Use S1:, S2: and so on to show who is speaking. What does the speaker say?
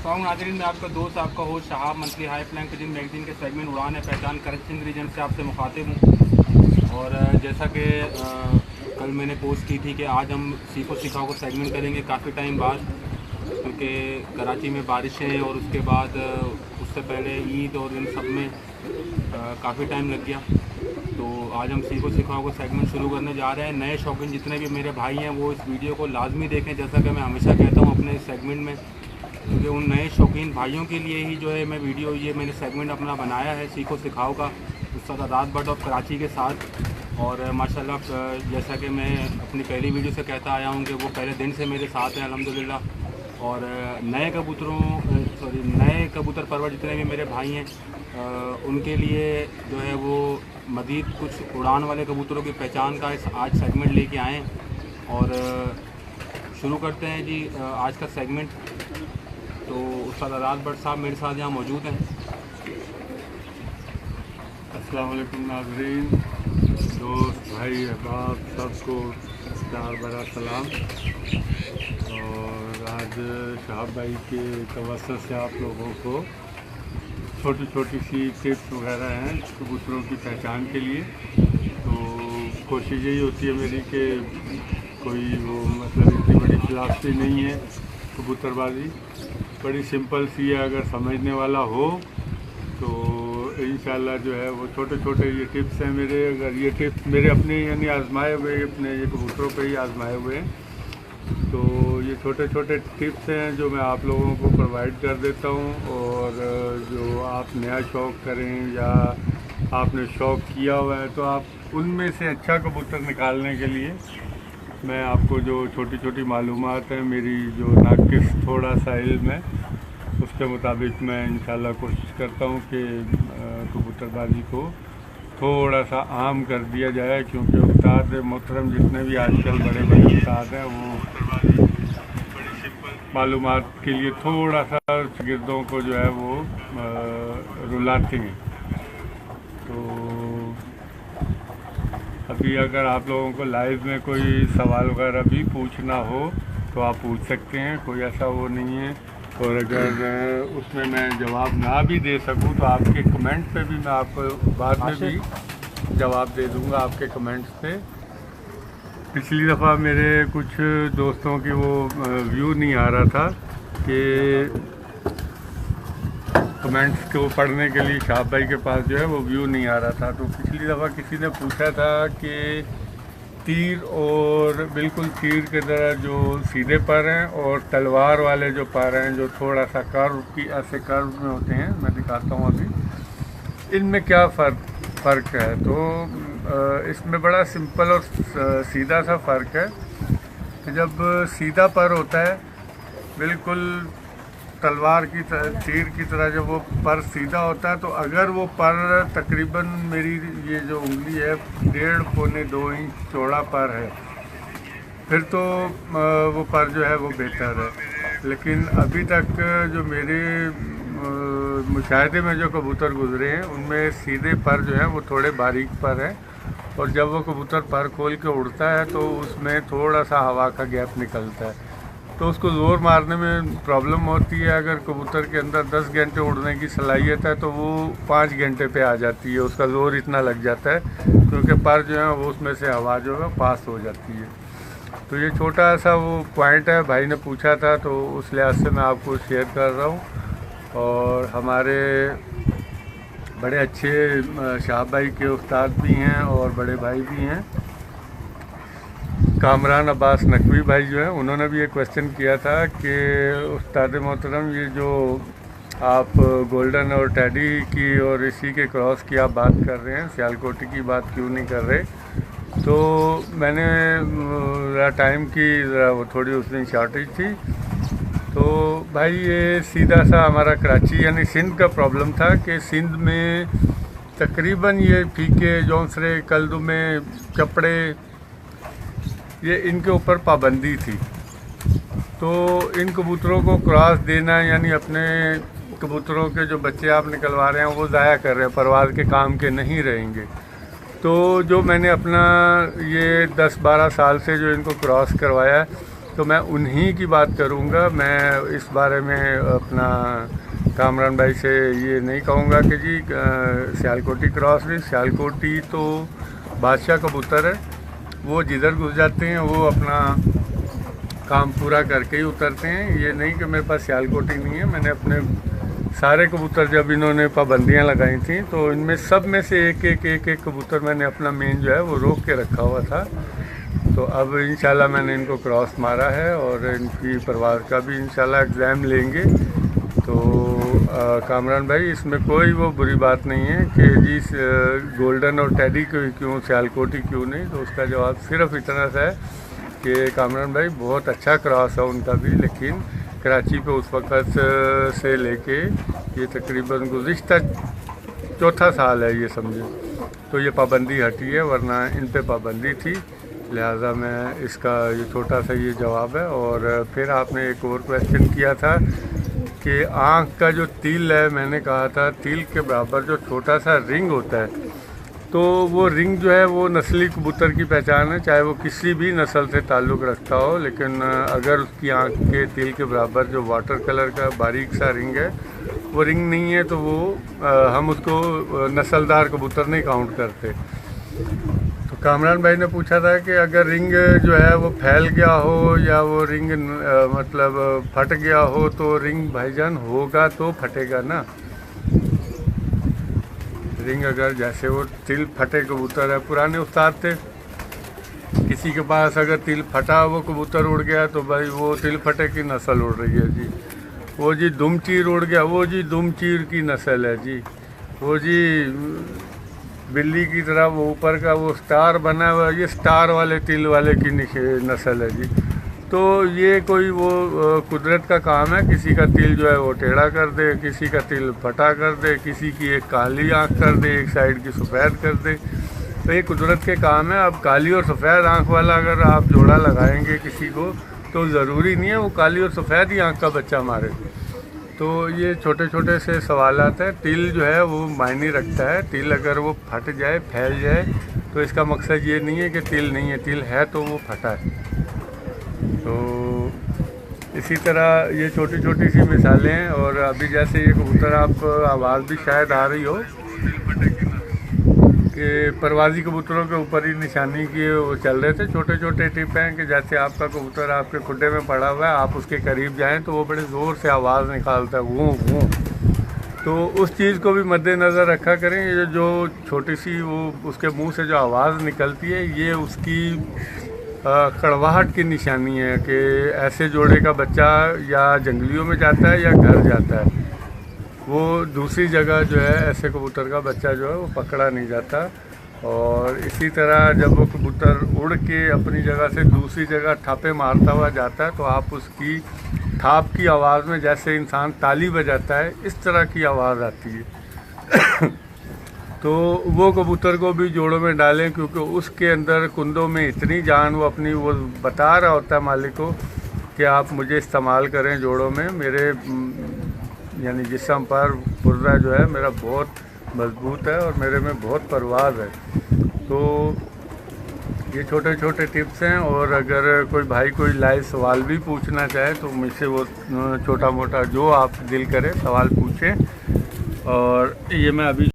S1: नाज़रीन, मैं आपका दोस्त, आपका host Shahab monthly high flying pigeon magazine के सेगमेंट उड़ान है पहचान करंट सिंध रीजन से आपसे मुखातिब हूँ। और जैसा कि कल मैंने पोस्ट की थी कि आज हम सीखो सिखाओ को सेगमेंट करेंगे काफ़ी टाइम बाद, क्योंकि कराची में बारिशें और उसके बाद उससे पहले ईद और इन सब में काफ़ी टाइम लग गया। तो आज हम सीखो सिखाओ को सेगमेंट शुरू करने जा रहे हैं। नए शौकीन जितने भी मेरे भाई हैं वो इस वीडियो को लाजमी देखें, जैसा कि मैं हमेशा कहता हूँ अपने इस सेगमेंट में, क्योंकि उन नए शौकीन भाइयों के लिए ही जो है मैं वीडियो ये मैंने सेगमेंट अपना बनाया है सीखो सिखाओ का, उस्ताद आदात भट्ट ऑफ कराची के साथ। और माशाल्लाह जैसा कि मैं अपनी पहली वीडियो से कहता आया हूँ कि वो पहले दिन से मेरे साथ हैं अल्हम्दुलिल्लाह। और नए कबूतर परवर जितने भी मेरे भाई हैं उनके लिए जो है वो मज़ीद कुछ उड़ान वाले कबूतरों की पहचान का आज सेगमेंट लेके आएँ। और शुरू करते हैं जी आज का सेगमेंट। तो उस्ताद आदात भट्ट साहब मेरे साथ यहाँ मौजूद हैं।
S2: अस्सलाम वालेकुम नाज़रीन, दोस्त भाई अहबाब सबको प्यार भरा सलाम। और आज शहाब भाई के तवज्जुह से आप लोगों को छोटी छोटी सी टिप्स वगैरह हैं कबूतरों की पहचान के लिए। तो कोशिश यही होती है मेरी कि कोई वो मतलब इतनी बड़ी फिलासफी नहीं है कबूतरबाजी, बड़ी सिंपल सी है। अगर समझने वाला हो तो इंशाल्लाह जो है वो छोटे छोटे ये टिप्स हैं मेरे। अगर ये टिप्स मेरे अपने यानी आजमाए हुए, अपने ये कबूतरों पे ही आजमाए हुए हैं, तो ये छोटे छोटे टिप्स हैं जो मैं आप लोगों को प्रोवाइड कर देता हूँ। और जो आप नया शौक़ करें या आपने शौक़ किया हुआ है तो आप उनमें से अच्छा कबूतर निकालने के लिए मैं आपको जो छोटी छोटी मालूमात हैं मेरी, जो नाकिस थोड़ा सा इल्म है, उसके मुताबिक मैं इंशाल्लाह कोशिश करता हूँ कि कबूतरबाजी को थोड़ा सा आम कर दिया जाए। क्योंकि उस्ताद मोहतरम जितने भी आजकल बड़े बड़े उस्ताद हैं वो मालूमात के लिए थोड़ा सा शागिर्दों को जो है वो रुलाते हैं। तो अभी अगर आप लोगों को लाइव में कोई सवाल वगैरह भी पूछना हो तो आप पूछ सकते हैं, कोई ऐसा वो नहीं है। और अगर उसमें मैं जवाब ना भी दे सकूं तो आपके कमेंट पे भी मैं आपको बाद में भी जवाब दे दूंगा आपके कमेंट्स पे। पिछली दफ़ा मेरे कुछ दोस्तों की वो व्यू नहीं आ रहा था कि कमेंट्स को पढ़ने के लिए शहाब भाई के पास जो है वो व्यू नहीं आ रहा था। तो पिछली दफ़ा किसी ने पूछा था कि तीर और बिल्कुल तीर के तरह जो सीधे पर हैं और तलवार वाले जो पर हैं जो थोड़ा सा कर्व की ऐसे कर्व में होते हैं, मैं दिखाता हूँ अभी, इनमें क्या फ़र्क है। तो इसमें बड़ा सिंपल और सीधा सा फ़र्क है कि जब सीधा पर होता है बिल्कुल तलवार की तीर की तरह, जब वो पर सीधा होता है तो अगर वो पर तकरीबन मेरी ये जो उंगली है 1.5-2 इंच चौड़ा पर है फिर तो वो पर जो है वो बेहतर है। लेकिन अभी तक जो मेरे मुशाहिदे में जो कबूतर गुजरे हैं उनमें सीधे पर जो है वो थोड़े बारीक पर हैं। और जब वो कबूतर पर खोल के उड़ता है तो उसमें थोड़ा सा हवा का गैप निकलता है, तो उसको ज़ोर मारने में प्रॉब्लम होती है। अगर कबूतर के अंदर 10 घंटे उड़ने की सलाहियत है तो वो 5 घंटे पे आ जाती है, उसका ज़ोर इतना लग जाता है क्योंकि पर जो है वो उसमें से हवा जो है पास हो जाती है। तो ये छोटा सा वो पॉइंट है, भाई ने पूछा था तो उस लिहाज से मैं आपको शेयर कर रहा हूँ। और हमारे बड़े अच्छे शहाब भाई के उस्ताद भी हैं और बड़े भाई भी हैं, कामरान अब्बास नकवी भाई जो है, उन्होंने भी एक क्वेश्चन किया था कि उस्ताद मोहतरम ये जो आप गोल्डन और टैडी की और इसी के क्रॉस की आप बात कर रहे हैं, सियालकोटी की बात क्यों नहीं कर रहे। तो मैंने टाइम की वो थोड़ी उस दिन शॉर्टेज थी। तो भाई ये सीधा सा हमारा कराची यानी सिंध का प्रॉब्लम था कि सिंध में तकरीबन ये फीके जौंसरे कलदुमे कपड़े ये इनके ऊपर पाबंदी थी। तो इन कबूतरों को क्रॉस देना यानी अपने कबूतरों के जो बच्चे आप निकलवा रहे हैं वो ज़ाया कर रहे हैं, परवाज़ के काम के नहीं रहेंगे। तो जो मैंने अपना ये 10-12 साल से जो इनको क्रॉस करवाया तो मैं उन्हीं की बात करूँगा। मैं इस बारे में अपना कामरान भाई से ये नहीं कहूँगा कि जी सियालकोटी क्रॉस नहीं। सियालकोटी तो बादशाह कबूतर है, वो जिधर घुस जाते हैं वो अपना काम पूरा करके ही उतरते हैं। ये नहीं कि मेरे पास सियालकोटी नहीं है। मैंने अपने सारे कबूतर जब इन्होंने पाबंदियां लगाई थी तो इनमें सब में से एक कबूतर मैंने अपना मेन जो है वो रोक के रखा हुआ था। तो अब इंशाल्लाह मैंने इनको क्रॉस मारा है और इनकी परवाज़ का भी इंशाल्लाह एग्ज़ाम लेंगे। तो कामरान भाई, इसमें कोई वो बुरी बात नहीं है कि जी गोल्डन और टेडी क्यों सियालकोटी क्यों नहीं। तो उसका जवाब सिर्फ इतना सा है कि कामरान भाई बहुत अच्छा क्रॉस है उनका भी, लेकिन कराची पे उस वक़्त से लेके ये तकरीबन गुज़िश्ता चौथा साल है ये समझे, तो ये पाबंदी हटी है, वरना इन पे पाबंदी थी। लिहाजा मैं इसका ये छोटा सा ये जवाब है। और फिर आपने एक और क्वेश्चन किया था कि आँख का जो तिल है, मैंने कहा था तिल के बराबर जो छोटा सा रिंग होता है, तो वो रिंग जो है वो नस्ली कबूतर की पहचान है, चाहे वो किसी भी नस्ल से ताल्लुक़ रखता हो। लेकिन अगर उसकी आँख के तिल के बराबर जो वाटर कलर का बारीक सा रिंग है वो रिंग नहीं है, तो वो हम उसको नस्लदार कबूतर नहीं काउंट करते। तो कामरान भाई ने पूछा था कि अगर रिंग जो है वो फैल गया हो या वो रिंग मतलब फट गया हो, तो रिंग भाईजान होगा तो फटेगा ना। रिंग अगर जैसे वो तिल फटे कबूतर है, पुराने उस्ताद थे, किसी के पास अगर तिल फटा वो कबूतर उड़ गया तो भाई वो तिल फटे की नस्ल उड़ रही है जी। वो जी दुमचीर उड़ गया, वो जी दुमचीर की नस्ल है जी। वो जी बिल्ली की तरह वो ऊपर का वो स्टार बना हुआ, ये स्टार वाले तिल वाले की नस्ल है जी। तो ये कोई वो कुदरत का काम है, किसी का तिल जो है वो टेढ़ा कर दे, किसी का तिल फटा कर दे, किसी की एक काली आँख कर दे, एक साइड की सफ़ेद कर दे। तो ये कुदरत के काम है। अब काली और सफ़ेद आँख वाला अगर आप जोड़ा लगाएंगे किसी को, तो ज़रूरी नहीं है वो काली और सफ़ेद ही आँख का बच्चा मारे। तो ये छोटे छोटे से सवालात हैं। तिल जो है वो मायने रखता है। तिल अगर वो फट जाए, फैल जाए, तो इसका मकसद ये नहीं है कि तिल नहीं है, तिल है तो वो फटा है। तो इसी तरह ये छोटी छोटी सी मिसालें हैं। और अभी जैसे ये कबूतर आप आवाज़ भी शायद आ रही हो कि परवाज़ी कबूतरों के ऊपर ही निशानी की वो चल रहे थे। छोटे छोटे टिप हैं कि जैसे आपका कबूतर आपके खुड्डे में पड़ा हुआ है, आप उसके करीब जाएं तो वो बड़े ज़ोर से आवाज़ निकालता है, वूँ वूँ। तो उस चीज़ को भी मद्देनज़र रखा करें। ये जो छोटी सी वो उसके मुंह से जो आवाज़ निकलती है, ये उसकी कड़वाहट की निशानी है कि ऐसे जोड़े का बच्चा या जंगलियों में जाता है या घर जाता है। वो दूसरी जगह जो है ऐसे कबूतर का बच्चा जो है वो पकड़ा नहीं जाता। और इसी तरह जब वो कबूतर उड़ के अपनी जगह से दूसरी जगह थापे मारता हुआ जाता है, तो आप उसकी थाप की आवाज़ में जैसे इंसान ताली बजाता है, इस तरह की आवाज़ आती है। तो वो कबूतर को भी जोड़ों में डालें, क्योंकि उसके अंदर कुंदों में इतनी जान, वो अपनी वो बता रहा होता है मालिक को कि आप मुझे इस्तेमाल करें जोड़ों में। मेरे यानी जिस्म पर पुर्जा जो है मेरा बहुत मजबूत है और मेरे में बहुत परवाज़ है। तो ये छोटे छोटे टिप्स हैं। और अगर कोई भाई कोई लाइव सवाल भी पूछना चाहे तो मुझसे वो छोटा मोटा जो आप दिल करे सवाल पूछें। और ये मैं अभी